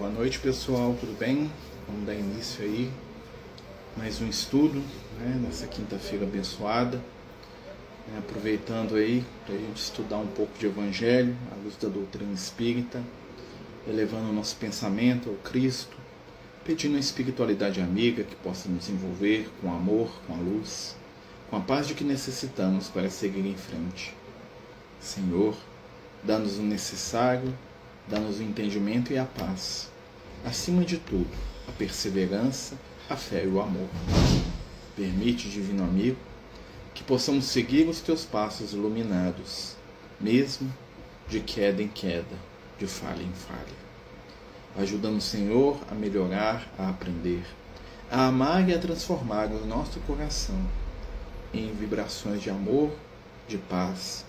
Boa noite, pessoal, tudo bem? Vamos dar início aí mais um estudo, nessa quinta-feira abençoada, aproveitando aí para a gente estudar um pouco de Evangelho à luz da doutrina espírita, elevando o nosso pensamento ao Cristo, pedindo a espiritualidade amiga que possa nos envolver com amor, com a luz, com a paz de que necessitamos para seguir em frente. Senhor, dá-nos o necessário, dá-nos o entendimento e a paz. Acima de tudo, a perseverança, a fé e o amor. Permite, divino amigo, que possamos seguir os teus passos iluminados, mesmo de queda em queda, de falha em falha. Ajuda-nos, Senhor, a melhorar, a aprender, a amar e a transformar o nosso coração em vibrações de amor, de paz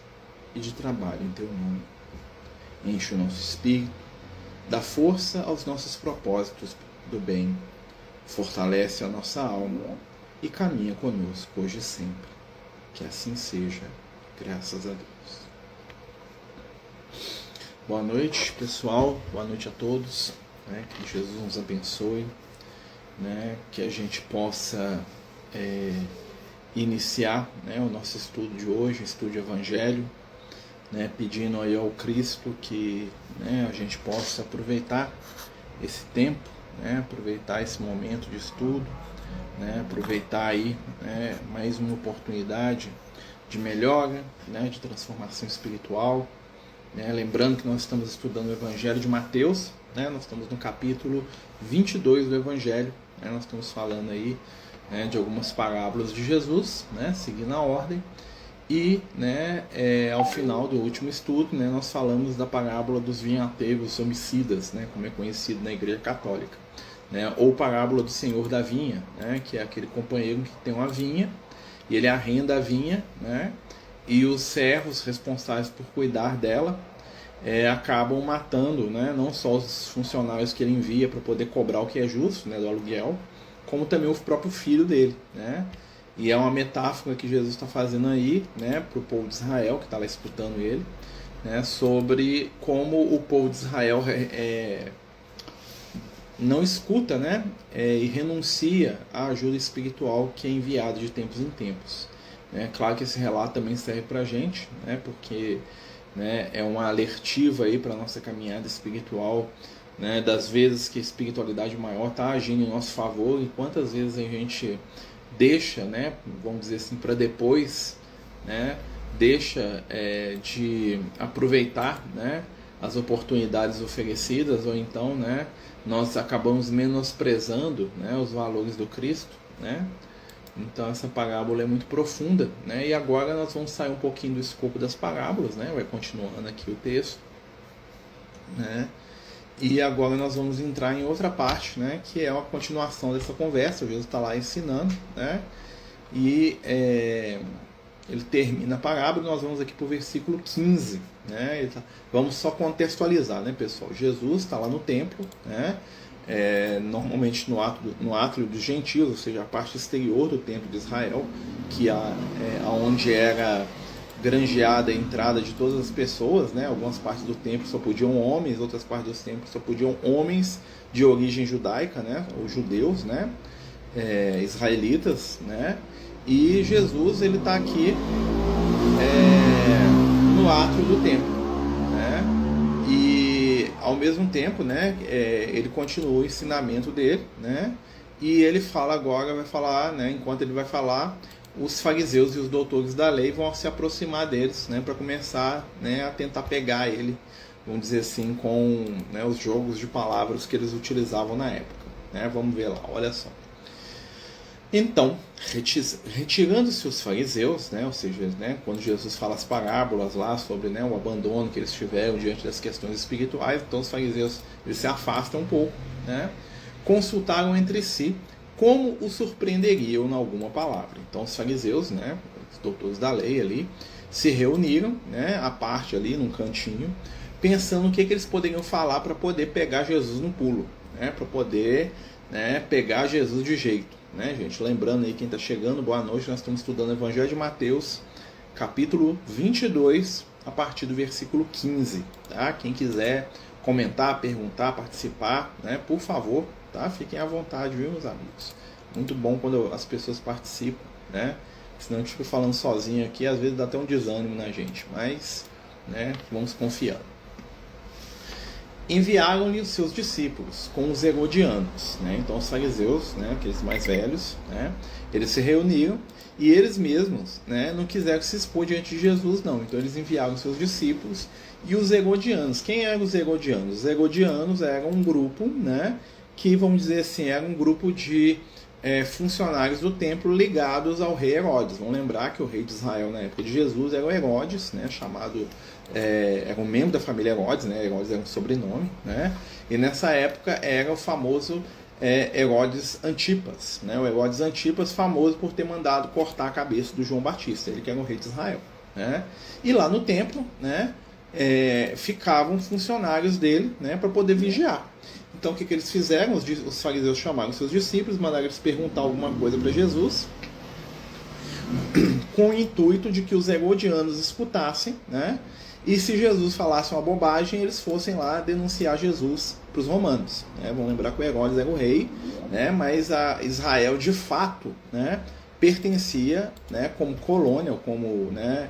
e de trabalho em teu nome. Enche o nosso espírito, dá força aos nossos propósitos do bem, fortalece a nossa alma e caminha conosco hoje e sempre. Que assim seja, graças a Deus. Boa noite, pessoal, boa noite a todos, que Jesus nos abençoe, que a gente possa iniciar o nosso estudo de hoje, estudo de Evangelho, pedindo aí ao Cristo que a gente possa aproveitar esse tempo, aproveitar esse momento de estudo, aproveitar aí mais uma oportunidade de melhora, de transformação espiritual. Lembrando que nós estamos estudando o Evangelho de Mateus, nós estamos no capítulo 22 do Evangelho, nós estamos falando aí de algumas parábolas de Jesus, seguindo a ordem. E ao final do último estudo, nós falamos da parábola dos vinhateiros homicidas, como é conhecido na Igreja Católica, ou parábola do Senhor da vinha, que é aquele companheiro que tem uma vinha e ele arrenda a vinha, e os servos responsáveis por cuidar dela acabam matando, não só os funcionários que ele envia para poder cobrar o que é justo, do aluguel, como também o próprio filho dele, E é uma metáfora que Jesus está fazendo aí, para o povo de Israel, que está lá escutando ele, sobre como o povo de Israel não escuta, e renuncia à ajuda espiritual que é enviada de tempos em tempos. Claro que esse relato também serve para a gente, porque é uma alertiva aí para a nossa caminhada espiritual, das vezes que a espiritualidade maior está agindo em nosso favor e quantas vezes a gente deixa, vamos dizer assim, para depois, deixa de aproveitar, as oportunidades oferecidas, ou então, nós acabamos menosprezando, os valores do Cristo, Então essa parábola é muito profunda, E agora nós vamos sair um pouquinho do escopo das parábolas, Vai continuando aqui o texto, E agora nós vamos entrar em outra parte, que é a continuação dessa conversa. Jesus está lá ensinando, E ele termina a parábola. Nós vamos aqui para o versículo 15, Vamos só contextualizar, pessoal. Jesus está lá no templo, normalmente no átrio dos gentios, ou seja, a parte exterior do templo de Israel, que onde era granjeada a entrada de todas as pessoas, Algumas partes do templo só podiam homens, outras partes do templo só podiam homens de origem judaica, ou judeus, israelitas, E Jesus ele está aqui no átrio do templo, E ao mesmo tempo, ele continua o ensinamento dele, E ele fala agora, vai falar, enquanto ele vai falar, os fariseus e os doutores da lei vão se aproximar deles, para começar, a tentar pegar ele, vamos dizer assim, com os jogos de palavras que eles utilizavam na época, Vamos ver lá, olha só. Então, retirando-se os fariseus, ou seja, quando Jesus fala as parábolas lá sobre o abandono que eles tiveram diante das questões espirituais, então os fariseus eles se afastam um pouco, consultaram entre si como o surpreenderiam em alguma palavra. Então os fariseus, os doutores da lei ali, se reuniram, à parte ali, num cantinho, pensando o que eles poderiam falar para poder pegar Jesus no pulo, para poder pegar Jesus de jeito. Gente, lembrando aí quem está chegando, boa noite, nós estamos estudando o Evangelho de Mateus, capítulo 22, a partir do versículo 15, Quem quiser comentar, perguntar, participar, né? Por favor, tá? Fiquem à vontade, viu, meus amigos? Muito bom quando as pessoas participam, né? Senão a gente fica falando sozinho aqui, às vezes dá até um desânimo na gente, mas, né, vamos confiando. Enviaram-lhe os seus discípulos com os herodianos, né? Então os fariseus, né, aqueles mais velhos, né, eles se reuniram e eles mesmos, né, não quiseram se expor diante de Jesus, não. Então eles enviaram os seus discípulos e os herodianos. Quem eram os herodianos? Os herodianos eram um grupo, né, que, vamos dizer assim, era um grupo de funcionários do templo ligados ao rei Herodes. Vamos lembrar que o rei de Israel na época de Jesus era o Herodes, né, chamado... era um membro da família Herodes, né? Herodes era um sobrenome, né? E nessa época era o famoso Herodes Antipas, né? O Herodes Antipas, famoso por ter mandado cortar a cabeça do João Batista, ele que era o rei de Israel, né? E lá no templo, né, ficavam funcionários dele, né, para poder vigiar. Então o que eles fizeram? Os fariseus chamaram seus discípulos, mandaram eles perguntar alguma coisa para Jesus, com o intuito de que os herodianos escutassem, né? E se Jesus falasse uma bobagem, eles fossem lá denunciar Jesus para os romanos, né? Vamos lembrar que o Herodes era o rei, né? Mas a Israel de fato, né, pertencia, né, como colônia, como, né,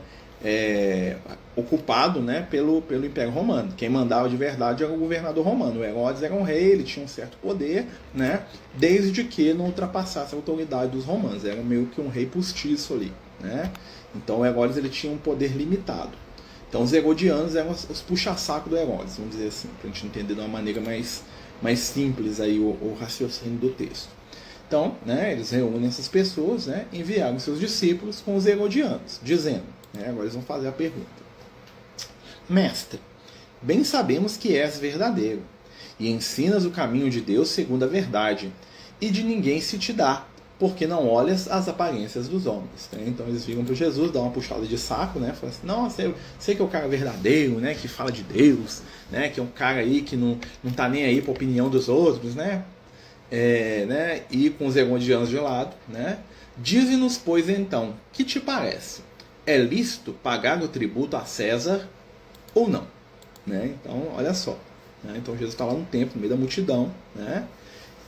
ocupado, né, pelo Império Romano. Quem mandava de verdade era o governador romano. O Herodes era um rei, ele tinha um certo poder, né, desde que não ultrapassasse a autoridade dos romanos. Era meio que um rei postiço ali, né? Então o Herodes, ele tinha um poder limitado. Então os herodianos eram os puxa-saco do Herodes, vamos dizer assim, para a gente entender de uma maneira mais simples aí o raciocínio do texto. Então, né, eles reúnem essas pessoas, né, enviaram seus discípulos com os herodianos, dizendo, né, agora eles vão fazer a pergunta: Mestre, bem sabemos que és verdadeiro, e ensinas o caminho de Deus segundo a verdade, e de ninguém se te dá, porque não olhas as aparências dos homens. Né? Então eles viram para Jesus, dão uma puxada de saco, né? Falam assim: nossa, eu sei que é o cara verdadeiro, né? Que fala de Deus, né? Que é um cara aí que não tá nem aí para a opinião dos outros, né? Né? E com os herodianos de lado, né? Dize-nos, pois, então, que te parece? É lícito pagar o tributo a César ou não? Né? Então, olha só. Né? Então Jesus está lá no templo, no meio da multidão, né?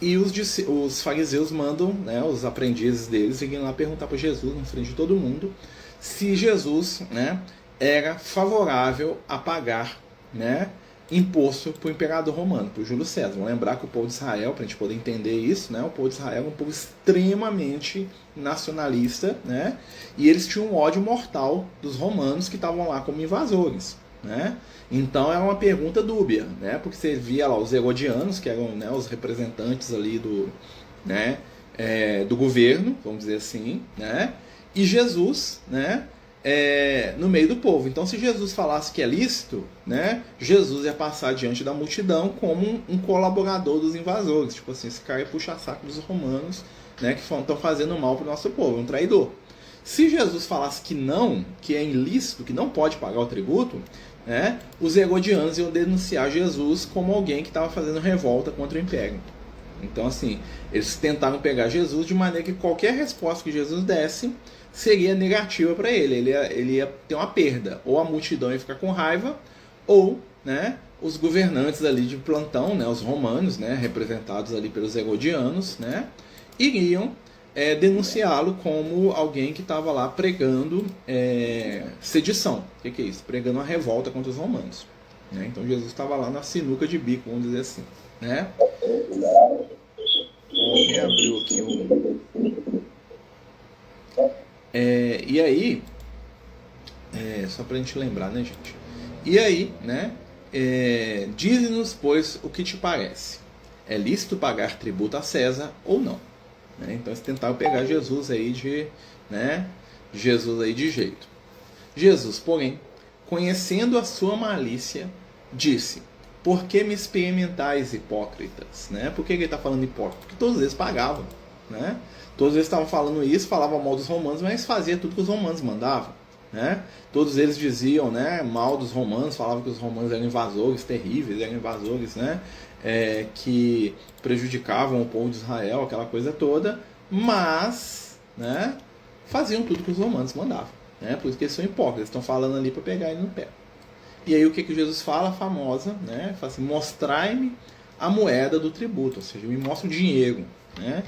E os fariseus mandam, né, os aprendizes deles irem lá perguntar para Jesus, na frente de todo mundo, se Jesus, né, era favorável a pagar, né, imposto para o imperador romano, para o Júlio César. Vamos lembrar que o povo de Israel, para a gente poder entender isso, né, o povo de Israel é um povo extremamente nacionalista, né, e eles tinham um ódio mortal dos romanos que estavam lá como invasores, né? Então é uma pergunta dúbia, né? Porque você via lá os herodianos, que eram, né, os representantes ali do, né, do governo, vamos dizer assim, né? E Jesus, né, no meio do povo. Então, se Jesus falasse que é lícito, né, Jesus ia passar diante da multidão como um colaborador dos invasores. Tipo assim, esse cara ia puxar saco dos romanos, né, que estão fazendo mal para o nosso povo, um traidor. Se Jesus falasse que não, que é ilícito, que não pode pagar o tributo, né, os herodianos iam denunciar Jesus como alguém que estava fazendo revolta contra o império. Então, assim, eles tentaram pegar Jesus de maneira que qualquer resposta que Jesus desse seria negativa para ele. Ele ia ter uma perda. Ou a multidão ia ficar com raiva, ou, né, os governantes ali de plantão, né, os romanos, né, representados ali pelos herodianos, né, iriam denunciá-lo como alguém que estava lá pregando sedição. O que é isso? Pregando uma revolta contra os romanos. Né? Então Jesus estava lá na sinuca de bico, vamos dizer assim. Né? Me abriu aqui e aí, só para a gente lembrar, né, gente? E aí, né? Dize-nos, pois, o que te parece. É lícito pagar tributo a César ou não? Então eles tentaram pegar Jesus aí de jeito. Jesus, porém, conhecendo a sua malícia, disse: por que me experimentais, hipócritas? Né? Por que ele está falando hipócrita? Porque todos eles pagavam. Né? Todos eles estavam falando isso, falavam mal dos romanos, mas fazia tudo que os romanos mandavam. Né? Todos eles diziam, né, mal dos romanos, falavam que os romanos eram invasores terríveis, eram invasores, né, que prejudicavam o povo de Israel, aquela coisa toda, mas, né, faziam tudo que os romanos mandavam. Né? Por isso que eles são hipócritas, estão falando ali para pegar ele no pé. E aí o que Jesus fala? A famosa, né? Fala assim, mostrai-me a moeda do tributo, ou seja, me mostra o dinheiro, né?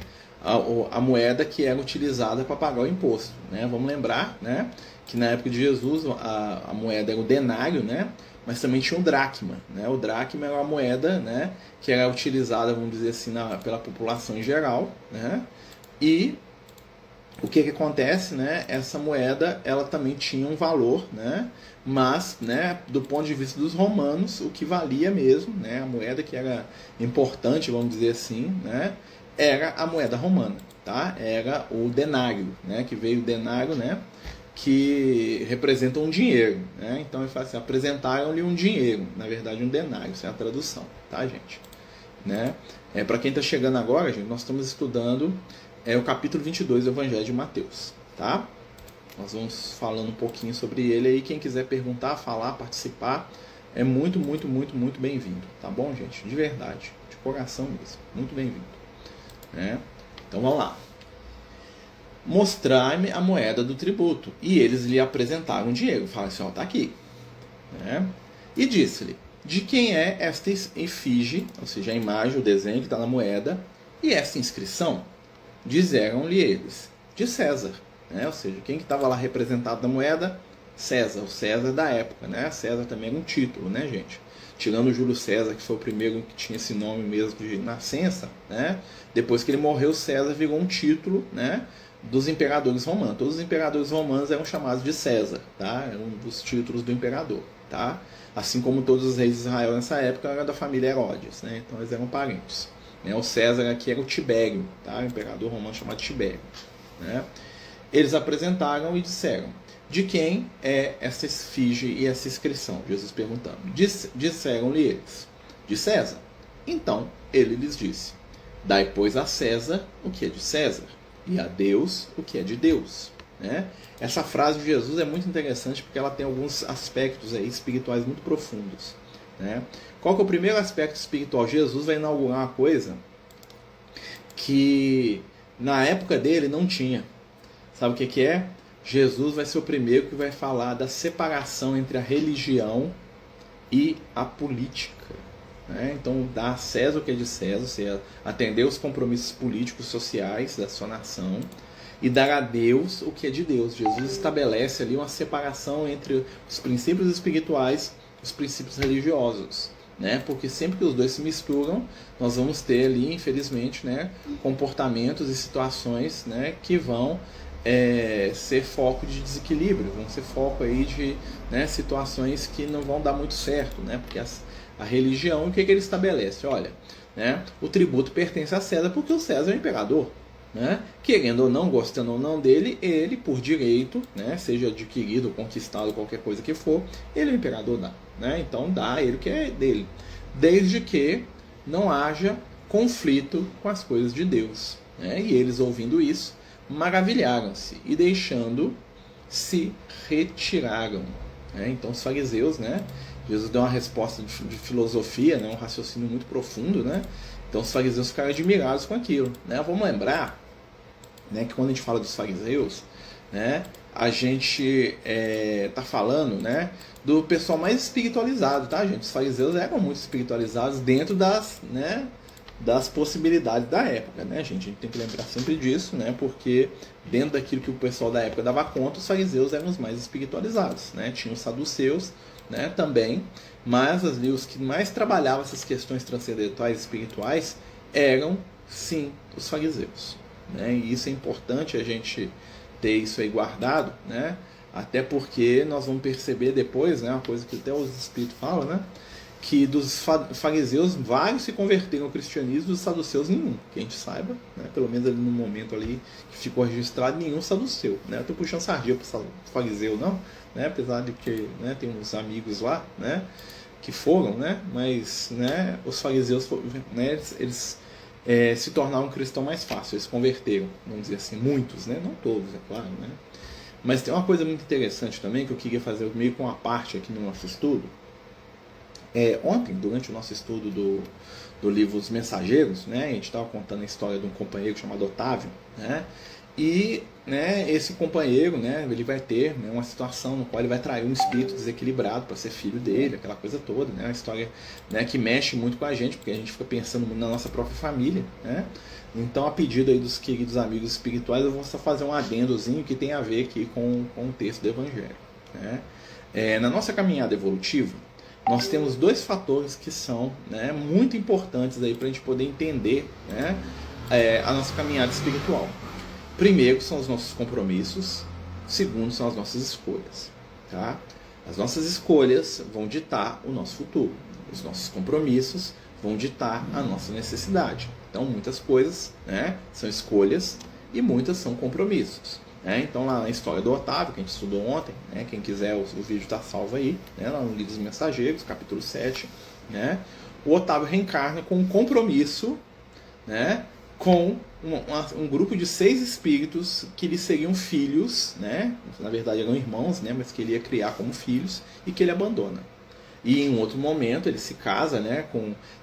A moeda que era utilizada para pagar o imposto, né? Vamos lembrar, né, que na época de Jesus a moeda era o denário, né? Mas também tinha o dracma, né? O dracma era uma moeda, né, que era utilizada, vamos dizer assim, pela população em geral, né? E o que acontece, né? Essa moeda, ela também tinha um valor, né? Mas, né, do ponto de vista dos romanos, o que valia mesmo, né, a moeda que era importante, vamos dizer assim, né, era a moeda romana, tá? Era o denário, né, que veio o denário, né, que representa um dinheiro, né? Então ele fala assim, apresentaram-lhe um dinheiro, na verdade um denário, essa é a tradução, tá, gente? Né? Para quem está chegando agora, gente, nós estamos estudando o capítulo 22 do Evangelho de Mateus, tá? Nós vamos falando um pouquinho sobre ele aí. Quem quiser perguntar, falar, participar, é muito, muito, muito, muito bem-vindo. Tá bom, gente? De verdade. De coração mesmo. Muito bem-vindo. Né? Então vamos lá. Mostrai-me a moeda do tributo. E eles lhe apresentaram o dinheiro. Fala assim, ó, tá aqui. Né? E disse-lhe, de quem é esta efígie, ou seja, a imagem, o desenho que está na moeda, e esta inscrição? Disseram-lhe eles, de César. Né? Ou seja, quem que estava lá representado na moeda? César, o César da época, né? César também era um título, né, gente? Tirando o Júlio César, que foi o primeiro que tinha esse nome mesmo de nascença, né? Depois que ele morreu, César virou um título, né, dos imperadores romanos. Todos os imperadores romanos eram chamados de César, tá? Era um dos títulos do imperador, tá? Assim como todos os reis de Israel nessa época eram da família Herodes, né? Então eles eram parentes. Né? O César aqui era o Tibério, tá? O imperador romano chamado Tibério, né? Eles apresentaram e disseram, de quem é essa esfinge e essa inscrição? Jesus perguntando. Disseram-lhe eles, de César. Então ele lhes disse, dai, pois, a César o que é de César, e a Deus o que é de Deus. Né? Essa frase de Jesus é muito interessante porque ela tem alguns aspectos aí espirituais muito profundos. Né? Qual que é o primeiro aspecto espiritual? Jesus vai inaugurar uma coisa que na época dele não tinha. Sabe o que é? Jesus vai ser o primeiro que vai falar da separação entre a religião e a política. Né? Então, dar a César o que é de César, ou seja, atender os compromissos políticos sociais da sua nação, e dar a Deus o que é de Deus. Jesus estabelece ali uma separação entre os princípios espirituais e os princípios religiosos. Né? Porque sempre que os dois se misturam, nós vamos ter ali, infelizmente, né, comportamentos e situações, né, que vão ser foco de desequilíbrio, vão ser foco aí de, né, situações que não vão dar muito certo, né? Porque a religião, o que ele estabelece? Olha, né, o tributo pertence a César porque o César é o imperador. Né? Querendo ou não, gostando ou não dele, ele, por direito, né, seja adquirido, conquistado, qualquer coisa que for, ele é o imperador, dá. Né? Então dá a ele o que é dele. Desde que não haja conflito com as coisas de Deus. Né? E eles, ouvindo isso, maravilharam-se e deixando se retiraram. Né? Então os fariseus, né? Jesus deu uma resposta de filosofia, né? Um raciocínio muito profundo, né? Então os fariseus ficaram admirados com aquilo. Né? Vamos lembrar, né, que quando a gente fala dos fariseus, né, a gente está falando, né, do pessoal mais espiritualizado, tá, gente? Os fariseus eram muito espiritualizados dentro das, né, das possibilidades da época, né, gente? A gente tem que lembrar sempre disso, né? Porque dentro daquilo que o pessoal da época dava conta, os fariseus eram os mais espiritualizados, né? Tinha os saduceus, né, também, mas ali os que mais trabalhavam essas questões transcendentais espirituais eram, sim, os fariseus. Né? E isso é importante a gente ter isso aí guardado, né? Até porque nós vamos perceber depois, né, uma coisa que até os espíritos falam, né, que dos fariseus vários se converteram ao cristianismo, dos saduceus nenhum, que a gente saiba, né, pelo menos ali no momento ali que ficou registrado, nenhum saduceu. Né? Eu estou puxando sardinha para o fariseu, não, né, apesar de que, né, tem uns amigos lá, né, que foram, né, mas, né, os fariseus, né, eles se tornaram um cristão mais fácil, eles converteram, vamos dizer assim, muitos, né, não todos, é claro, né. Mas tem uma coisa muito interessante também que eu queria fazer meio com uma parte aqui no nosso estudo. Ontem, durante o nosso estudo do livro Os Mensageiros, né, a gente estava contando a história de um companheiro chamado Otávio, né, E, né, esse companheiro, né, ele vai ter, né, uma situação no qual ele vai trair um espírito desequilibrado para ser filho dele, aquela coisa toda, né, uma história, né, que mexe muito com a gente, porque a gente fica pensando muito na nossa própria família, né. Então, a pedido aí dos queridos amigos espirituais, eu vou só fazer um adendozinho que tem a ver aqui com o texto do Evangelho, né. Na nossa caminhada evolutiva, nós temos dois fatores que são, né, muito importantes para a gente poder entender, né, a nossa caminhada espiritual. Primeiro são os nossos compromissos, segundo são as nossas escolhas. Tá? As nossas escolhas vão ditar o nosso futuro. Os nossos compromissos vão ditar a nossa necessidade. Então, muitas coisas, né, são escolhas e muitas são compromissos. Né? Então, lá na história do Otávio, que a gente estudou ontem, né, quem quiser, o vídeo está salvo aí, né, lá no Livro dos Mensageiros, capítulo 7. Né? O Otávio reencarna com um compromisso, né, com um grupo de 6 espíritos que lhe seriam filhos, né? Na verdade eram irmãos, né? Mas que ele ia criar como filhos e que ele abandona. E em um outro momento ele se casa, né?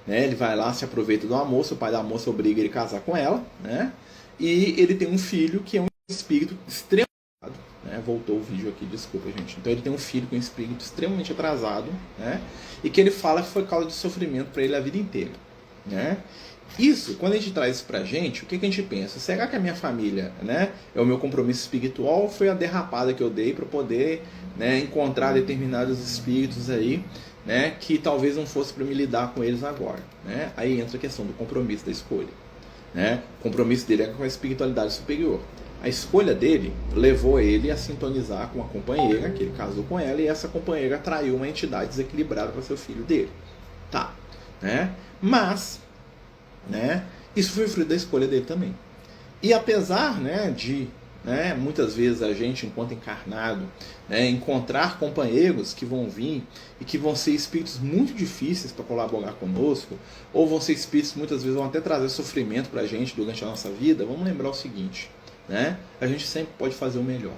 Ele vai lá, se aproveita do moça, o pai da moça obriga ele a casar com ela, né? E ele tem um filho que é um espírito extremamente atrasado, né? Voltou o vídeo aqui, desculpa, gente. Então ele tem um filho com um espírito extremamente atrasado, né? E que ele fala que foi causa de sofrimento para ele a vida inteira, né? Isso, quando a gente traz isso pra gente, o que a gente pensa? Será que a minha família, né, é o meu compromisso espiritual ou foi a derrapada que eu dei para poder, né, encontrar determinados espíritos aí, né, que talvez não fosse para me lidar com eles agora, né? Aí entra a questão do compromisso da escolha, né? O compromisso dele é com a espiritualidade superior. A escolha dele levou ele a sintonizar com uma companheira, que ele casou com ela, e essa companheira atraiu uma entidade desequilibrada para ser o filho dele. Tá, né? Mas, né, isso foi fruto da escolha dele também. E apesar, né, de, né, muitas vezes a gente, enquanto encarnado, né, encontrar companheiros que vão vir e que vão ser espíritos muito difíceis para colaborar conosco, ou vão ser espíritos que muitas vezes vão até trazer sofrimento para a gente durante a nossa vida, vamos lembrar o seguinte, né, a gente sempre pode fazer o melhor.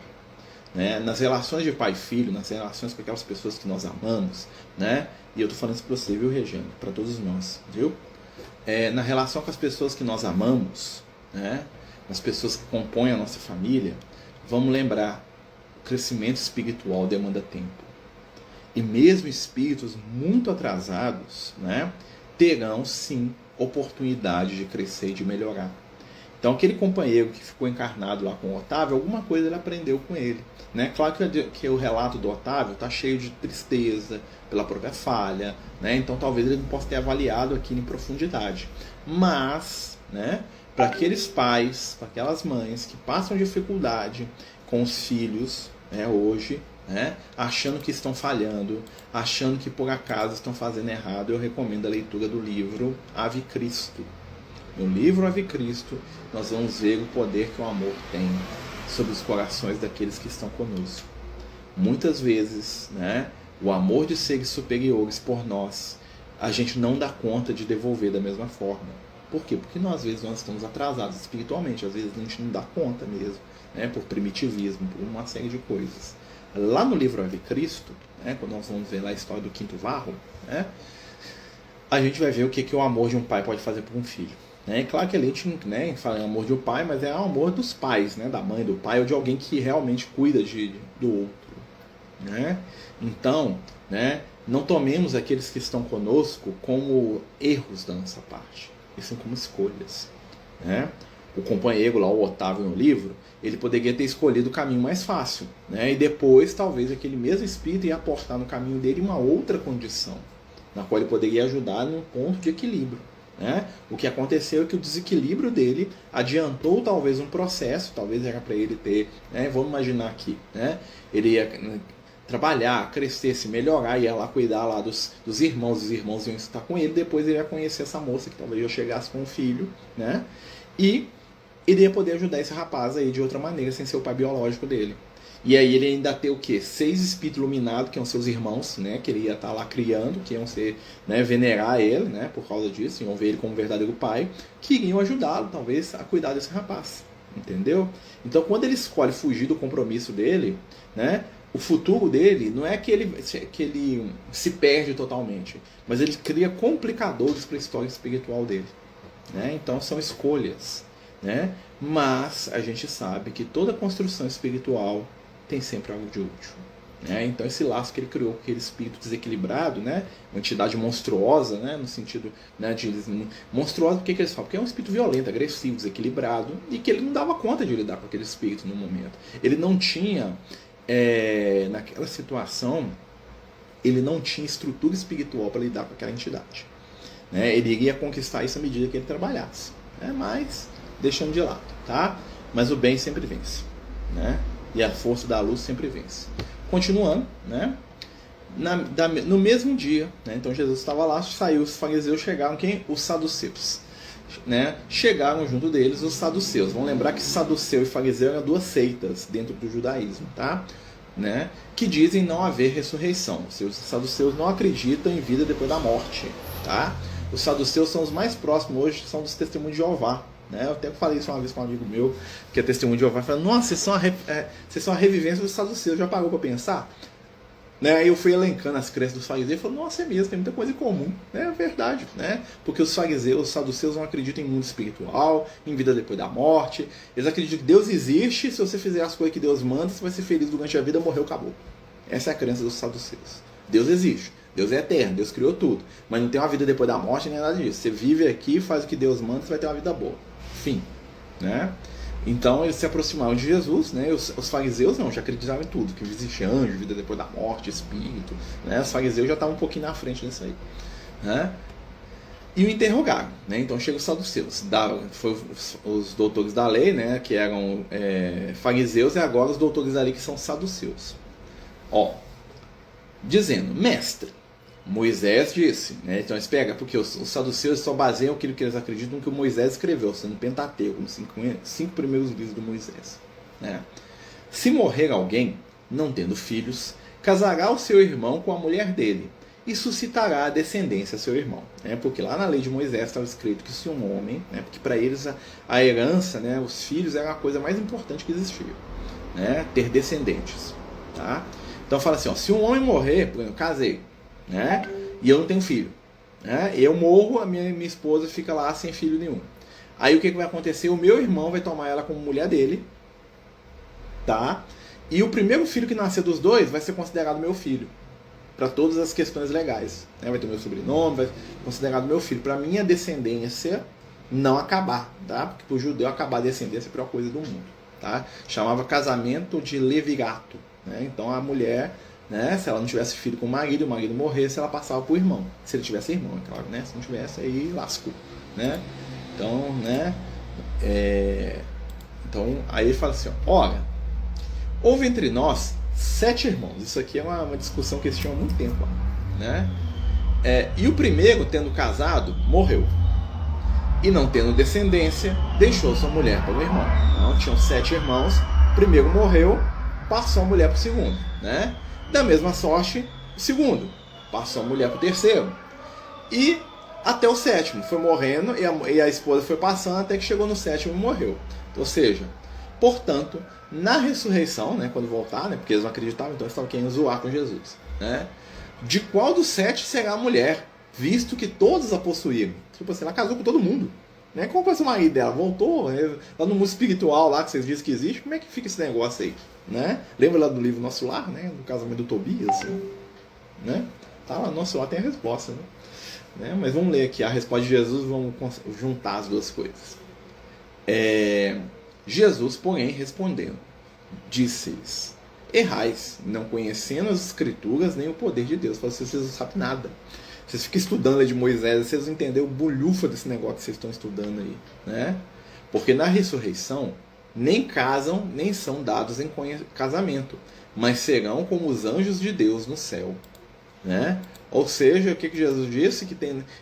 Né, nas relações de pai e filho, nas relações com aquelas pessoas que nós amamos, né, e eu estou falando isso para você, viu, Regiane, para todos nós, viu? Na relação com as pessoas que nós amamos, né, as pessoas que compõem a nossa família, vamos lembrar, o crescimento espiritual demanda tempo. E mesmo espíritos muito atrasados, né, terão sim oportunidade de crescer e de melhorar. Então aquele companheiro que ficou encarnado lá com o Otávio, alguma coisa ele aprendeu com ele. Né? Claro que o relato do Otávio está cheio de tristeza pela própria falha, né? Então talvez ele não possa ter avaliado aquilo em profundidade. Mas, né, para aqueles pais, para aquelas mães que passam dificuldade com os filhos, né, hoje, né, achando que estão falhando, achando que por acaso estão fazendo errado, eu recomendo a leitura do livro Ave Cristo. No livro Ave Cristo, nós vamos ver o poder que o amor tem sobre os corações daqueles que estão conosco. Muitas vezes, né, o amor de seres superiores por nós, a gente não dá conta de devolver da mesma forma. Por quê? Porque às vezes nós estamos atrasados espiritualmente, às vezes a gente não dá conta mesmo, né, por primitivismo, por uma série de coisas. Lá no livro Ave Cristo, né, quando nós vamos ver lá a história do quinto varro, né, a gente vai ver o que o amor de um pai pode fazer por um filho. É claro que a gente, né, fala em amor de um pai, mas é o amor dos pais, né, da mãe, do pai, ou de alguém que realmente cuida do outro. Né? Então, né, não tomemos aqueles que estão conosco como erros da nossa parte, e sim como escolhas. Né? O companheiro lá, o Otávio no livro, ele poderia ter escolhido o caminho mais fácil, né? E depois talvez aquele mesmo espírito ia aportar no caminho dele uma outra condição, na qual ele poderia ajudar num ponto de equilíbrio. Né? O que aconteceu é que o desequilíbrio dele adiantou talvez um processo, talvez era para ele ter, né, vamos imaginar aqui, né, ele ia trabalhar, crescer, se melhorar, ia lá cuidar lá dos irmãos, os irmãos iam estar com ele, depois ele ia conhecer essa moça que talvez já chegasse com um filho, né, e ele ia poder ajudar esse rapaz aí de outra maneira, sem ser o pai biológico dele. E aí ele ainda tem o quê? 6 espíritos iluminados, que são seus irmãos, né? Que ele ia estar lá criando, que iam ser, né, venerar ele, né? Por causa disso, iam ver ele como verdadeiro pai, que iriam ajudá-lo, talvez, a cuidar desse rapaz. Entendeu? Então, quando ele escolhe fugir do compromisso dele, né? O futuro dele não é que ele se perde totalmente, mas ele cria complicadores para a história espiritual dele. Né? Então, são escolhas. né? Mas a gente sabe que toda construção espiritual tem sempre algo de útil. Então esse laço que ele criou com aquele espírito desequilibrado, né, uma entidade monstruosa, né, no sentido, né, de monstruosa, porque que eles falam? Porque é um espírito violento, agressivo, desequilibrado, e que ele não dava conta de lidar com aquele espírito no momento. Ele não tinha, naquela situação, ele não tinha estrutura espiritual para lidar com aquela entidade. Ele iria conquistar isso à medida que ele trabalhasse, mas deixando de lado, tá? Mas o bem sempre vence, né? E a força da luz sempre vence. Continuando, né? No mesmo dia, né? Então Jesus estava lá, saiu, os fariseus chegaram, quem? Os saduceus, né? Chegaram junto deles os saduceus. Vamos lembrar que saduceu e fariseu eram duas seitas dentro do judaísmo, tá? Né? Que dizem não haver ressurreição. Os saduceus não acreditam em vida depois da morte, tá? Os saduceus são os mais próximos hoje, são dos testemunhos de Jeová. Eu até falei isso uma vez com um amigo meu, que é testemunho de Jeová, falando, nossa, vocês são a revivência dos saduceus, já parou para pensar? Aí eu fui elencando as crenças dos fariseus e falei, nossa, é mesmo, tem muita coisa em comum, é verdade, porque os fariseus, os saduceus não acreditam em mundo espiritual, em vida depois da morte, eles acreditam que Deus existe, se você fizer as coisas que Deus manda, você vai ser feliz durante a vida, morreu, acabou. Essa é a crença dos saduceus. Deus existe. Deus é eterno, Deus criou tudo, mas não tem uma vida depois da morte nem nada disso. Você vive aqui, faz o que Deus manda, você vai ter uma vida boa. Fim, né? Então eles se aproximaram de Jesus, né? Os fariseus não, já acreditavam em tudo, que existe anjo, vida depois da morte, espírito, né? Os fariseus já estavam um pouquinho na frente disso aí, né? E o interrogaram, né? Então chega os saduceus, foi os doutores da lei, né? Que eram fariseus, e agora os doutores da lei que são saduceus. Dizendo, mestre, Moisés disse, né? Então eles pegam, porque os saduceus só baseiam aquilo que eles acreditam que o Moisés escreveu, sendo Pentateuco, nos cinco primeiros livros do Moisés, né? Se morrer alguém, não tendo filhos, casará o seu irmão com a mulher dele e suscitará a descendência a seu irmão, né? Porque lá na lei de Moisés estava escrito que se um homem, né? Porque para eles a herança, né? Os filhos era a coisa mais importante que existia, né? Ter descendentes, tá? Então fala assim, se um homem morrer, por exemplo, casei, né? E eu não tenho filho, né? Eu morro, a minha esposa fica lá sem filho nenhum. Aí o que vai acontecer? O meu irmão vai tomar ela como mulher dele, tá? E o primeiro filho que nascer dos dois vai ser considerado meu filho, para todas as questões legais, né? Vai ter meu sobrenome, vai ser considerado meu filho, para minha descendência não acabar, tá? Porque para o judeu acabar a descendência é a pior coisa do mundo, tá? Chamava casamento de levigato, né? Então a mulher, né, se ela não tivesse filho com o marido morresse, ela passava para o irmão. Se ele tivesse irmão, é claro, né? Se não tivesse, aí lascou, né? Então, né? Então, aí ele fala assim, ora, houve entre nós 7 irmãos. Isso aqui é uma discussão que eles tinham há muito tempo, né? E o primeiro, tendo casado, morreu. E não tendo descendência, deixou sua mulher para o irmão. Então, tinham 7 irmãos, o primeiro morreu, passou a mulher para o segundo, né? Da mesma sorte, o segundo passou a mulher para o terceiro. E até o sétimo foi morrendo e a esposa foi passando até que chegou no sétimo e morreu. Ou seja, portanto, na ressurreição, né, quando voltar, né, porque eles não acreditavam, então eles estavam querendo zoar com Jesus, né? De qual dos 7 será a mulher, visto que todos a possuíram? Tipo assim, ela casou com todo mundo, né? Como foi o marido dela? Voltou, né? Lá no mundo espiritual lá que vocês dizem que existe, como é que fica esse negócio aí? Né? Lembra lá do livro Nosso Lar, né? Do casamento do Tobias, assim, né? Tá lá, Nosso Lar tem a resposta, né? Mas vamos ler aqui a resposta de Jesus, vamos juntar as duas coisas. Jesus, porém, respondendo, disse-lhes, errais, não conhecendo as Escrituras nem o poder de Deus. Falou assim, vocês não sabem nada. Vocês ficam estudando a lei de Moisés, vocês não entenderam o bulhufa desse negócio que vocês estão estudando aí, né? Porque na ressurreição, nem casam, nem são dados em casamento, mas serão como os anjos de Deus no céu, né? Ou seja, o que Jesus disse?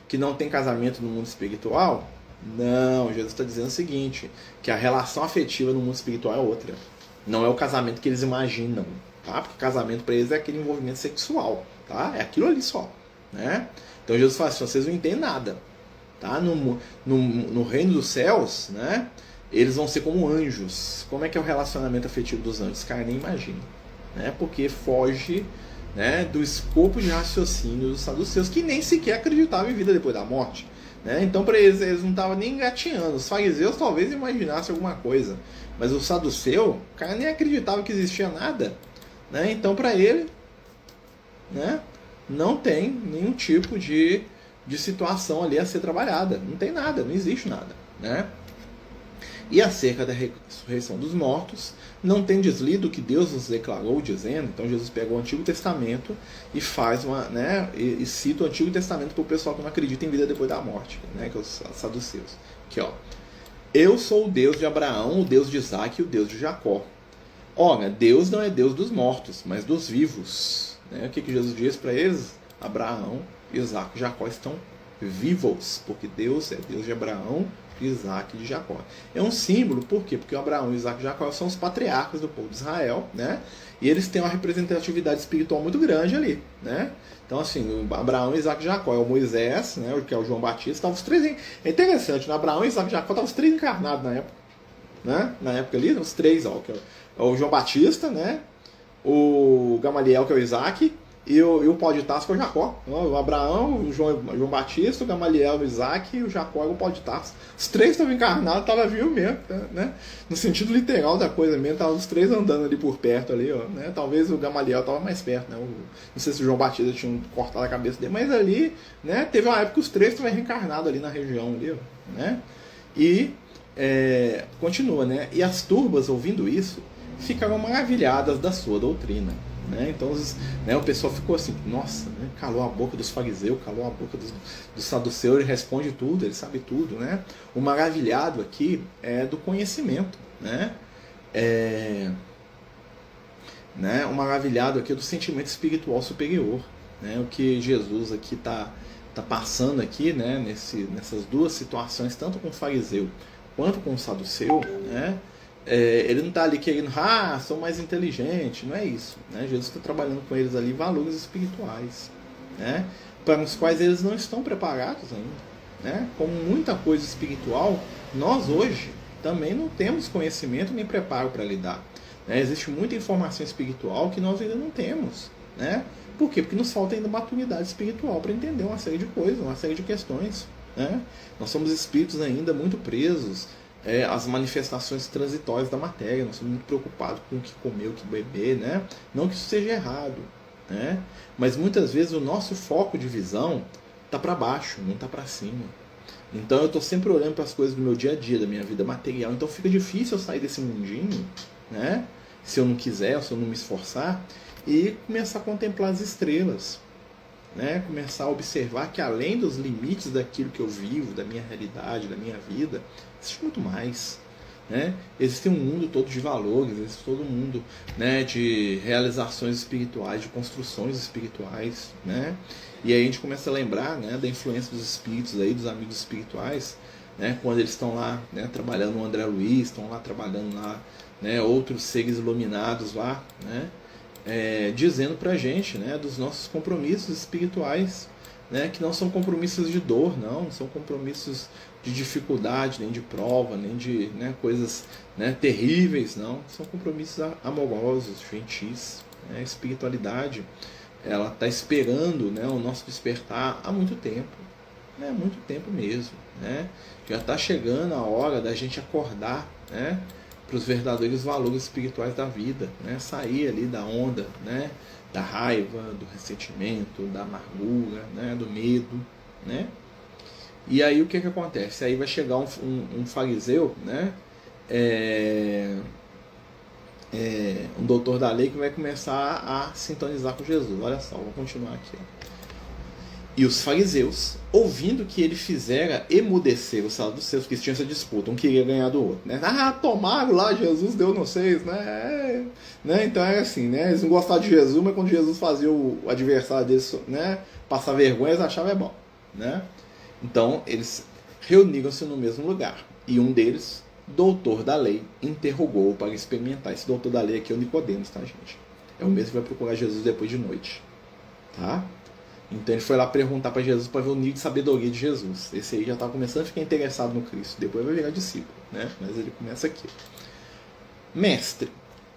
Que não tem casamento no mundo espiritual? Não, Jesus está dizendo o seguinte, que a relação afetiva no mundo espiritual é outra. Não é o casamento que eles imaginam, tá? Porque casamento para eles é aquele envolvimento sexual, tá? É aquilo ali só, né? Então Jesus fala assim, vocês não entendem nada, tá? No reino dos céus, né? Eles vão ser como anjos. Como é que é o relacionamento afetivo dos anjos? Os caras nem imaginam, né? Porque foge, né, do escopo de raciocínio dos saduceus, que nem sequer acreditavam em vida depois da morte. Né? Então, para eles não estavam nem engatinhando. Os fariseus talvez imaginassem alguma coisa, mas o saduceu, o cara nem acreditava que existia nada. Né? Então, para ele, né, não tem nenhum tipo de situação ali a ser trabalhada. Não tem nada, não existe nada. Né? E acerca da ressurreição dos mortos, não tendes lido o que Deus nos declarou, dizendo. Então Jesus pega o Antigo Testamento e faz uma, né, e cita o Antigo Testamento para o pessoal que não acredita em vida depois da morte, né, que é os saduceus. Aqui, ó. Eu sou o Deus de Abraão, o Deus de Isaac e o Deus de Jacó. Ora, Deus não é Deus dos mortos, mas dos vivos. Né? O que Jesus diz para eles? Abraão, Isaac e Jacó estão vivos, porque Deus é Deus de Abraão, de Isaac e de Jacó. É um símbolo, por quê? Porque Abraão, Isaac e Jacó são os patriarcas do povo de Israel, né? E eles têm uma representatividade espiritual muito grande ali, né? Então, assim, Abraão, Isaac e Jacó é o Moisés, né? Que é o João Batista, estavam os três. É interessante, né? Abraão, Isaac e Jacó estavam os três encarnados na época, né? Na época ali, os três, ó, que é o João Batista, né? O Gamaliel, que é o Isaac, e o pau de Tarso, que é o Jacó. O Abraão, o João Batista, o Gamaliel, o Isaac e o Jacó, o pau de Tarso. Os três estavam encarnados, estavam vivos mesmo, né? No sentido literal da coisa mesmo, estavam os três andando ali por perto ali, ó, né? Talvez o Gamaliel estava mais perto, né? Não sei se o João Batista tinha cortado a cabeça dele, mas ali, né? Teve uma época que os três estavam reencarnados ali na região ali, ó, né? E continua, né? E as turbas, ouvindo isso, ficaram maravilhadas da sua doutrina. Né? Então, né, o pessoal ficou assim, nossa, né? Calou a boca dos fariseus, calou a boca dos saduceus, ele responde tudo, ele sabe tudo. Né? O maravilhado aqui é do conhecimento, né? O maravilhado aqui é do sentimento espiritual superior. Né? O que Jesus aqui está passando aqui, né? Nessas duas situações, tanto com o fariseu quanto com o saduceu, né? Ele não está ali querendo, sou mais inteligente, não é isso. Né? Jesus está trabalhando com eles ali valores espirituais, né? Para os quais eles não estão preparados ainda. Né? Como muita coisa espiritual, nós hoje também não temos conhecimento nem preparo para lidar. Né? Existe muita informação espiritual que nós ainda não temos. Né? Por quê? Porque nos falta ainda maturidade espiritual para entender uma série de coisas, uma série de questões. Né? Nós somos espíritos ainda muito presos as manifestações transitórias da matéria. Nós somos muito preocupados com o que comer, o que beber, né? Não que isso seja errado, né? Mas muitas vezes o nosso foco de visão está para baixo, não está para cima. Então eu estou sempre olhando para as coisas do meu dia a dia, da minha vida material. Então fica difícil eu sair desse mundinho, né? Se eu não quiser, se eu não me esforçar, e começar a contemplar as estrelas. Né? Começar a observar que além dos limites daquilo que eu vivo, da minha realidade, da minha vida, existe muito mais. Né? Existe um mundo todo de valores, existe todo um mundo, né, de realizações espirituais, de construções espirituais. Né? E aí a gente começa a lembrar, né, da influência dos espíritos, aí, dos amigos espirituais, né, quando eles estão lá, né, trabalhando o André Luiz, estão lá trabalhando lá, né, outros seres iluminados lá, né? Dizendo pra gente, né, dos nossos compromissos espirituais, né, que não são compromissos de dor, não são compromissos de dificuldade, nem de prova, nem de, né, coisas, né, terríveis, não, são compromissos amorosos, gentis. Né? A espiritualidade, ela está esperando, né, o nosso despertar há muito tempo, né, muito tempo mesmo. Né? Já está chegando a hora da gente acordar, né, para os verdadeiros valores espirituais da vida, né? Sair ali da onda, né? Da raiva, do ressentimento, da amargura, né? Do medo, né? E aí o que acontece? Aí vai chegar um fariseu, né? Um doutor da lei que vai começar a sintonizar com Jesus. Olha só, vou continuar aqui. Ó. E os fariseus, ouvindo que ele fizera emudecer os saduceus, que tinham essa disputa, um queria ganhar do outro. Né? Tomaram lá, Jesus deu não sei, né? Então era assim, né? Eles não gostavam de Jesus, mas quando Jesus fazia o adversário deles, né, passar vergonha, eles achavam bom. Né? Então eles reuniram-se no mesmo lugar. E um deles, doutor da lei, interrogou-o para experimentar. Esse doutor da lei aqui é o Nicodemos, tá, gente? É o mesmo que vai procurar Jesus depois de noite. Tá? Então ele foi lá perguntar para Jesus para ver o nível de sabedoria de Jesus. Esse aí já estava começando a ficar interessado no Cristo. Depois vai virar discípulo, né? Mas ele começa aqui. Mestre,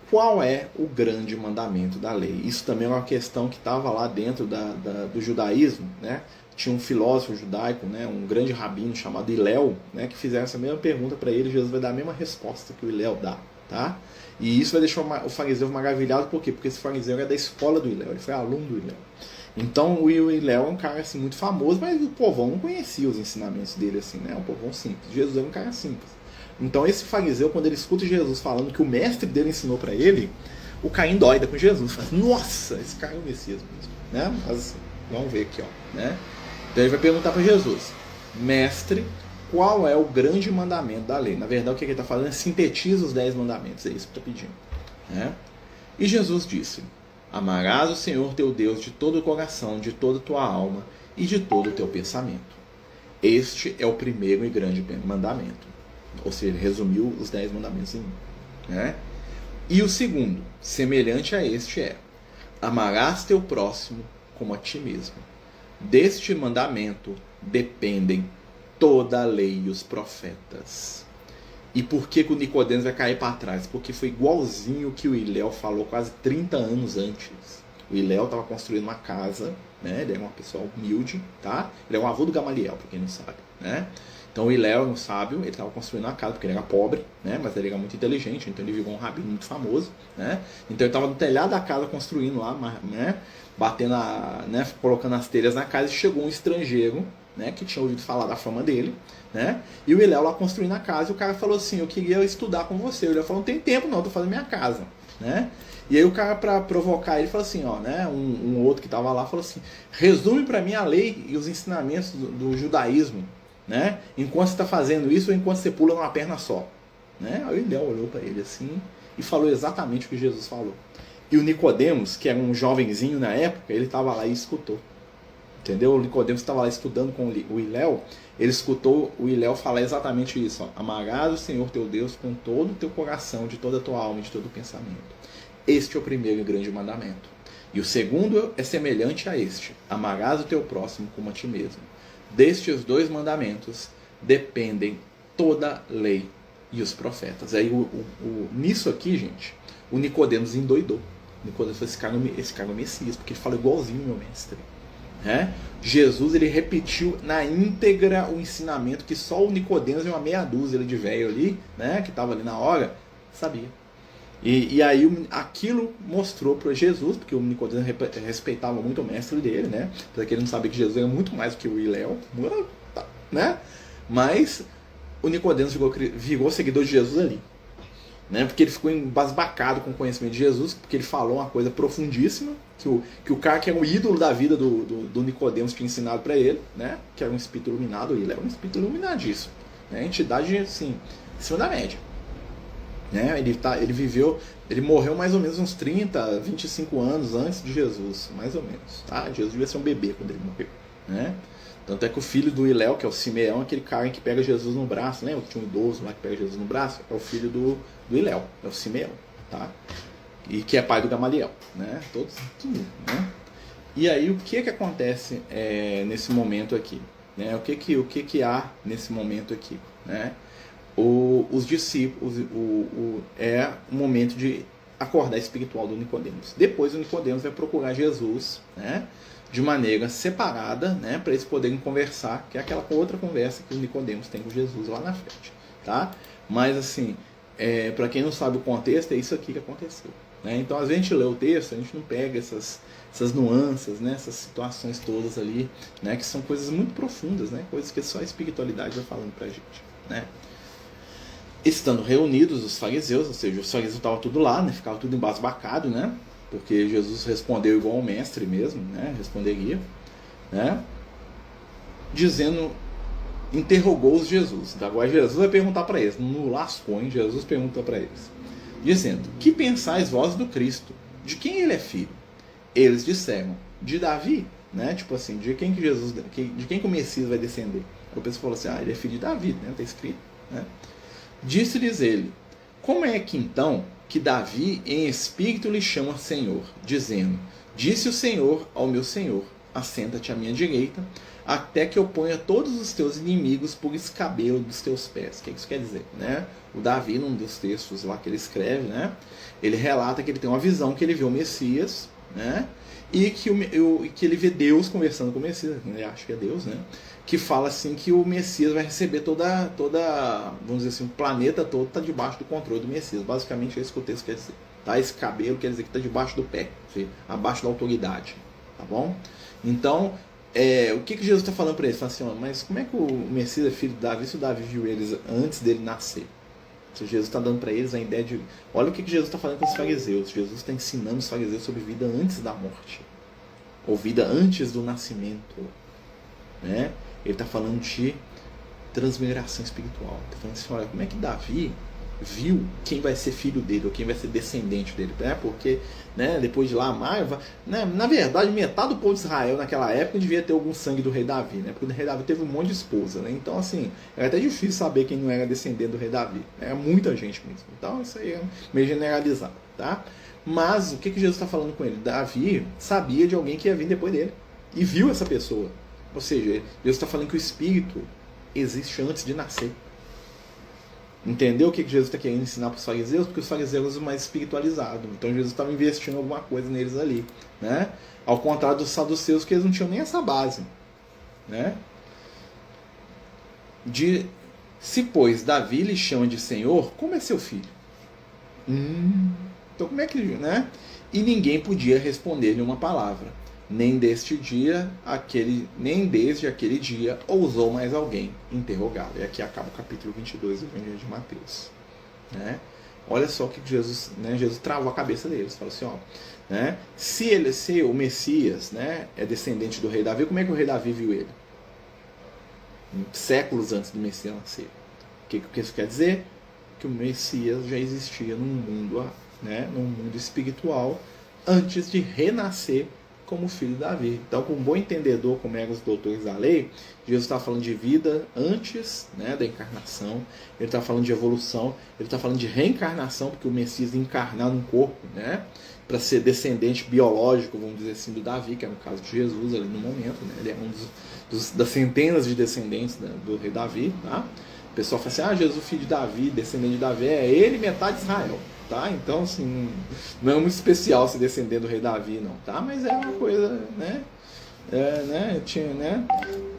qual é o grande mandamento da lei? Isso também é uma questão que estava lá dentro do judaísmo, né? Tinha um filósofo judaico, né, um grande rabino chamado Hilel, né, que fizeram essa mesma pergunta para ele. Jesus vai dar a mesma resposta que o Hilel dá, tá? E isso vai deixar o fariseu maravilhado. Por quê? Porque esse fariseu é da escola do Hilel, ele foi aluno do Hilel. Então o Hilel é um cara assim, muito famoso, mas o povão não conhecia os ensinamentos dele assim, né? Um povão simples. Jesus era um cara simples. Então esse fariseu, quando ele escuta Jesus falando que o mestre dele ensinou para ele, o Caim doida com Jesus. Fala, nossa, esse cara é o Messias mesmo, né? Mas vamos ver aqui, ó, né? Então ele vai perguntar para Jesus, mestre, qual é o grande mandamento da lei? Na verdade, o que ele está falando é sintetiza os 10 mandamentos, é isso que está pedindo, né? E Jesus disse, amarás o Senhor teu Deus de todo o coração, de toda a tua alma e de todo o teu pensamento. Este é o primeiro e grande mandamento. Ou seja, ele resumiu os 10 mandamentos em um, né? E o segundo, semelhante a este, é: amarás teu próximo como a ti mesmo. Deste mandamento dependem toda a lei e os profetas. E por que o Nicodemos vai cair para trás? Porque foi igualzinho que o Hilel falou quase 30 anos antes. O Hilel estava construindo uma casa, né? Ele era uma pessoa humilde, tá? Ele é um avô do Gamaliel, para quem não sabe, né? Então o Hilel era um sábio, ele estava construindo uma casa porque ele era pobre, né? Mas ele era muito inteligente, então ele virou um rabino muito famoso, né? Então ele estava no telhado da casa construindo lá, né? Batendo né? Colocando as telhas na casa, e chegou um estrangeiro, né? Que tinha ouvido falar da fama dele, né? E o Hilel lá construindo a casa, e o cara falou assim, eu queria estudar com você. O Hilel falou, não tem tempo não, estou fazendo minha casa, né? E aí o cara, para provocar ele, falou assim, ó, né? Um outro que estava lá falou assim, resume para mim a lei e os ensinamentos do judaísmo, né? Enquanto você está fazendo isso, ou enquanto você pula numa perna só, né? Aí o Hilel olhou para ele assim e falou exatamente o que Jesus falou. E o Nicodemos, que era um jovenzinho na época, ele estava lá e escutou. Entendeu? O Nicodemos estava lá estudando com o Hilel, ele escutou o Hilel falar exatamente isso, ó, amarás o Senhor teu Deus com todo o teu coração, de toda a tua alma e de todo o pensamento. Este é o primeiro e grande mandamento. E o segundo é semelhante a este, amarás o teu próximo como a ti mesmo. Destes 2 mandamentos dependem toda a lei e os profetas. Aí nisso aqui, gente, o Nicodemos endoidou. O Nicodemos falou, esse cara é o Messias, porque ele fala igualzinho meu mestre. Né? Jesus, ele repetiu na íntegra o ensinamento que só o Nicodemos e uma meia dúzia de velho ali, né, que estava ali na hora, sabia. E aí aquilo mostrou para Jesus, porque o Nicodemos respeitava muito o mestre dele, né? Porque ele não sabia que Jesus era muito mais do que o Hilel, né? Mas o Nicodemos virou seguidor de Jesus ali, né? Porque ele ficou embasbacado com o conhecimento de Jesus, porque ele falou uma coisa profundíssima, que o cara que era o ídolo da vida do Nicodemos tinha ensinado para ele, né? Que era um espírito iluminado. Ele era um espírito iluminadíssimo, né? Entidade assim, acima da média. Né? Ele morreu mais ou menos uns 30, 25 anos antes de Jesus, mais ou menos, tá? Jesus devia ser um bebê quando ele morreu, né? Tanto é que o filho do Hilel, que é o Simeão, aquele cara que pega Jesus no braço, lembra que tinha um idoso lá que pega Jesus no braço? É o filho do Hilel, é o Simeão, tá? E que é pai do Gamaliel, né? Tudo, né? E aí o que acontece nesse momento aqui, né? O que há nesse momento aqui, né? Os discípulos, é o momento de acordar espiritual do Nicodemos. Depois o Nicodemos vai procurar Jesus, né, de maneira separada, né, para eles poderem conversar, que é aquela outra conversa que o Nicodemos tem com Jesus lá na frente, tá? Mas assim, para quem não sabe o contexto, é isso aqui que aconteceu, né? Então, às vezes a gente lê o texto, a gente não pega essas nuances, né, essas situações todas ali, né, que são coisas muito profundas, né, coisas que só a espiritualidade vai falando pra gente, né? Estando reunidos os fariseus, ou seja, os fariseus estavam tudo lá, né? Ficava tudo embasbacado, né? Porque Jesus respondeu igual ao mestre mesmo, né? Responderia, né? Dizendo, interrogou-os Jesus. Agora Jesus vai perguntar para eles, no lascou, hein? Jesus pergunta para eles, dizendo, que pensais vós do Cristo? De quem ele é filho? Eles disseram, de Davi, né? Tipo assim, de quem que o Messias vai descender? Aí o pessoal falou assim, ele é filho de Davi, né? Está escrito, né? Disse-lhes ele, como é que então que Davi em espírito lhe chama Senhor, dizendo, disse o Senhor ao meu Senhor, assenta-te à minha direita, até que eu ponha todos os teus inimigos por escabelo dos teus pés. O que isso quer dizer? Né? O Davi, num dos textos lá que ele escreve, né? Ele relata que ele tem uma visão que ele vê o Messias, né? E que ele vê Deus conversando com o Messias, ele acha que é Deus, né? Que fala assim que o Messias vai receber toda vamos dizer assim, o planeta todo está debaixo do controle do Messias. Basicamente é isso que o texto quer dizer. Tá? Esse cabelo quer dizer que está debaixo do pé, abaixo da autoridade, tá bom? Então, o que Jesus está falando para eles? Fala assim, mas como é que o Messias é filho de Davi se o Davi viu eles antes dele nascer? Jesus está dando para eles a ideia de... Olha o que Jesus está falando com os fariseus. Jesus está ensinando os fariseus sobre vida antes da morte. Ou vida antes do nascimento. Né? Ele está falando de transmigração espiritual. Está falando assim, olha, como é que Davi viu quem vai ser filho dele, ou quem vai ser descendente dele, né? Porque, né, depois de lá, né, na verdade, metade do povo de Israel naquela época devia ter algum sangue do rei Davi, né? Porque o rei Davi teve um monte de esposa, né? Então, assim, era até difícil saber quem não era descendente do rei Davi. Era muita gente mesmo. Então, isso aí é meio generalizado, tá? Mas, o que Jesus está falando com ele? Davi sabia de alguém que ia vir depois dele. E viu essa pessoa. Ou seja, Jesus está falando que o Espírito existe antes de nascer. Entendeu o que Jesus está querendo ensinar para os fariseus? Porque os fariseus são mais espiritualizados. Então Jesus estava investindo alguma coisa neles ali. Né? Ao contrário dos saduceus, que eles não tinham nem essa base. Né? Se, pois, Davi lhe chama de Senhor, como é seu filho? Então como é que... Né? E ninguém podia responder-lhe uma palavra. Nem desde aquele dia ousou mais alguém interrogá-lo. E aqui acaba o capítulo 22 do Evangelho de Mateus. Né? Olha só o que Jesus, né? Jesus travou a cabeça deles. Falou assim, ó, né? Se o Messias, né, é descendente do rei Davi, como é que o rei Davi viu ele? Séculos antes do Messias nascer. O que isso quer dizer? Que o Messias já existia num mundo, né, num mundo espiritual antes de renascer como filho de Davi. Então, com um bom entendedor, como eram os doutores da lei, Jesus está falando de vida antes, né, da encarnação, ele está falando de evolução, ele está falando de reencarnação, porque o Messias encarnar num corpo, né, para ser descendente biológico, vamos dizer assim, do Davi, que é no caso de Jesus ali no momento, né, ele é um das centenas de descendentes, né, do rei Davi. Tá? O pessoal fala assim, Jesus, filho de Davi, descendente de Davi, é ele metade de Israel. Tá? Então, assim, não é muito especial se descender do rei Davi, não, tá? Mas é uma coisa, né? Tinha, né?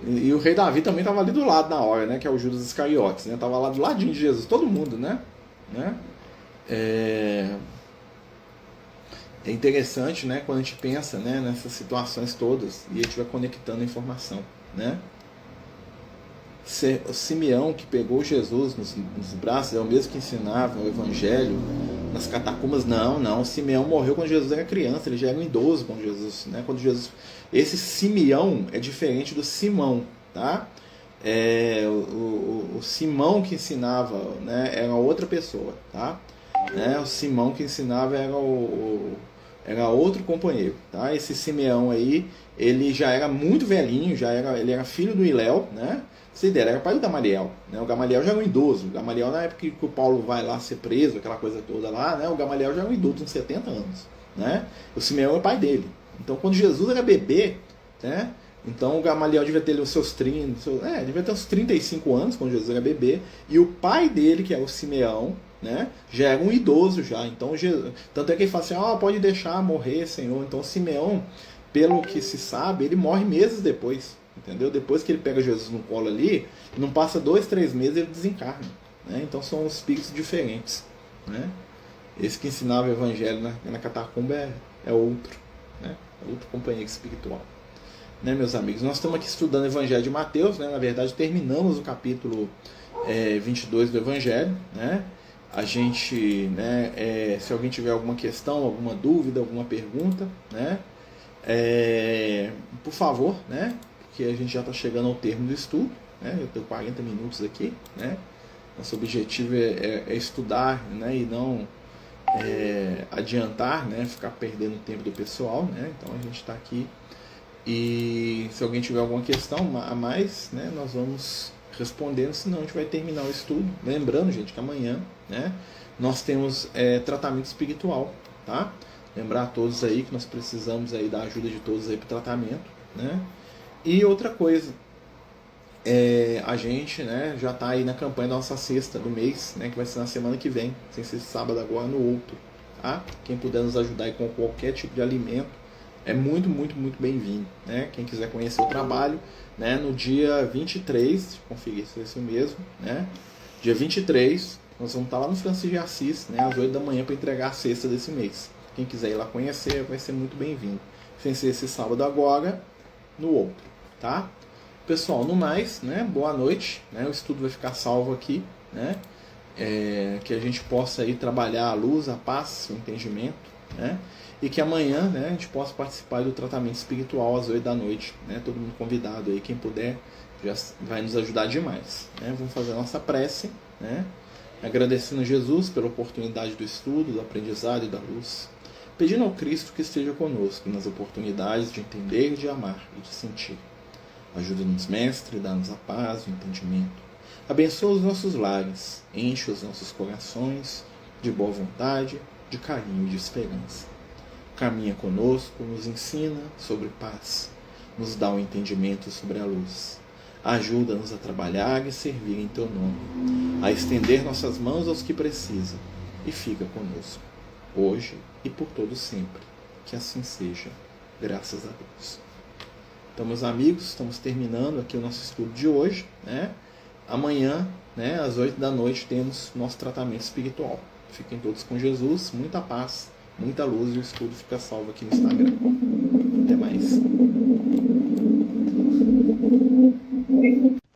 E o rei Davi também estava ali do lado na hora, né? Que é o Judas Iscariotes, né? Tava lá do ladinho de Jesus, todo mundo, né? É interessante, né? Quando a gente pensa, né, nessas situações todas e a gente vai conectando a informação, né? O Simeão que pegou Jesus nos braços é o mesmo que ensinava o Evangelho nas catacumbas. Não, Simeão morreu quando Jesus era criança, ele já era um idoso quando Jesus, né? Esse Simeão é diferente do Simão, tá? O Simão que ensinava, né, era outra pessoa, tá? O Simão que ensinava era outro companheiro, tá? Esse Simeão aí, ele já era muito velhinho, ele era filho do Iléu, né? Essa ideia era pai do Gamaliel, né? O Gamaliel já era um idoso. O Gamaliel, na época que o Paulo vai lá ser preso, aquela coisa toda lá, né? O Gamaliel já era um idoso, uns 70 anos, né? O Simeão é o pai dele. Então, quando Jesus era bebê, né? Então, o Gamaliel devia ter os seus 30, devia ter uns 35 anos quando Jesus era bebê. E o pai dele, que é o Simeão, né? Já era um idoso já. Então, tanto é que ele fala assim, pode deixar morrer, Senhor. Então, Simeão, pelo que se sabe, ele morre meses depois. Entendeu? Depois que ele pega Jesus no colo ali, não passa 2, 3 meses ele desencarna. Né? Então são espíritos diferentes. Né? Esse que ensinava o Evangelho na catacumba é outro. Né? É outro companheiro espiritual. Né, meus amigos? Nós estamos aqui estudando o Evangelho de Mateus. Né? Na verdade, terminamos o capítulo 22 do Evangelho. Né? A gente, né, se alguém tiver alguma questão, alguma dúvida, alguma pergunta, né? Por favor, né? Que a gente já está chegando ao termo do estudo, né? Eu tenho 40 minutos aqui, né? Nosso objetivo é estudar, né? E não adiantar, né? Ficar perdendo o tempo do pessoal, né? Então a gente está aqui e se alguém tiver alguma questão a mais, né? Nós vamos respondendo, senão a gente vai terminar o estudo. Lembrando, gente, que amanhã, né? Nós temos tratamento espiritual, tá? Lembrar a todos aí que nós precisamos aí da ajuda de todos aí para o tratamento. né? E outra coisa, a gente, né, já está aí na campanha da nossa sexta do mês, né, que vai ser na semana que vem, sem ser sábado agora, no outro, tá? Quem puder nos ajudar aí com qualquer tipo de alimento é muito, muito, muito bem-vindo, né? Quem quiser conhecer o trabalho, né, no dia 23, conferir se é isso mesmo, né? Dia 23, nós vamos estar lá no Francisco de Assis, né, às 8 da manhã para entregar a cesta desse mês. Quem quiser ir lá conhecer vai ser muito bem-vindo. Sem ser esse sábado agora, no outro, tá? Pessoal, no mais, né, boa noite, né, o estudo vai ficar salvo aqui, né, que a gente possa aí trabalhar a luz, a paz, o entendimento, né, e que amanhã, né, a gente possa participar do tratamento espiritual às 8 da noite, né, todo mundo convidado aí, quem puder, já vai nos ajudar demais, né, vamos fazer a nossa prece, né, agradecendo a Jesus pela oportunidade do estudo, do aprendizado e da luz, pedindo ao Cristo que esteja conosco nas oportunidades de entender, de amar e de sentir. Ajuda-nos, Mestre, dá-nos a paz, o entendimento. Abençoa os nossos lares, enche os nossos corações de boa vontade, de carinho e de esperança. Caminha conosco, nos ensina sobre paz, nos dá o entendimento sobre a luz. Ajuda-nos a trabalhar e servir em Teu nome, a estender nossas mãos aos que precisam, e fica conosco, hoje e por todo sempre. Que assim seja, graças a Deus. Então, meus amigos, estamos terminando aqui o nosso estudo de hoje, né? Amanhã, né, às 8 da noite, temos nosso tratamento espiritual. Fiquem todos com Jesus, muita paz, muita luz, e o estudo fica salvo aqui no Instagram. Até mais.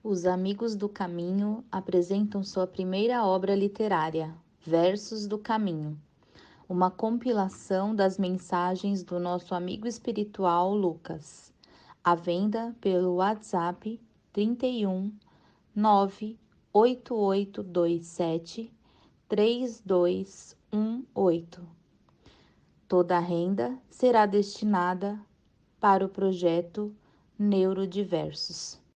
Os Amigos do Caminho apresentam sua primeira obra literária, Versos do Caminho, uma compilação das mensagens do nosso amigo espiritual Lucas. À venda pelo WhatsApp 31 98827 3218. Toda a renda será destinada para o projeto Neurodiversos.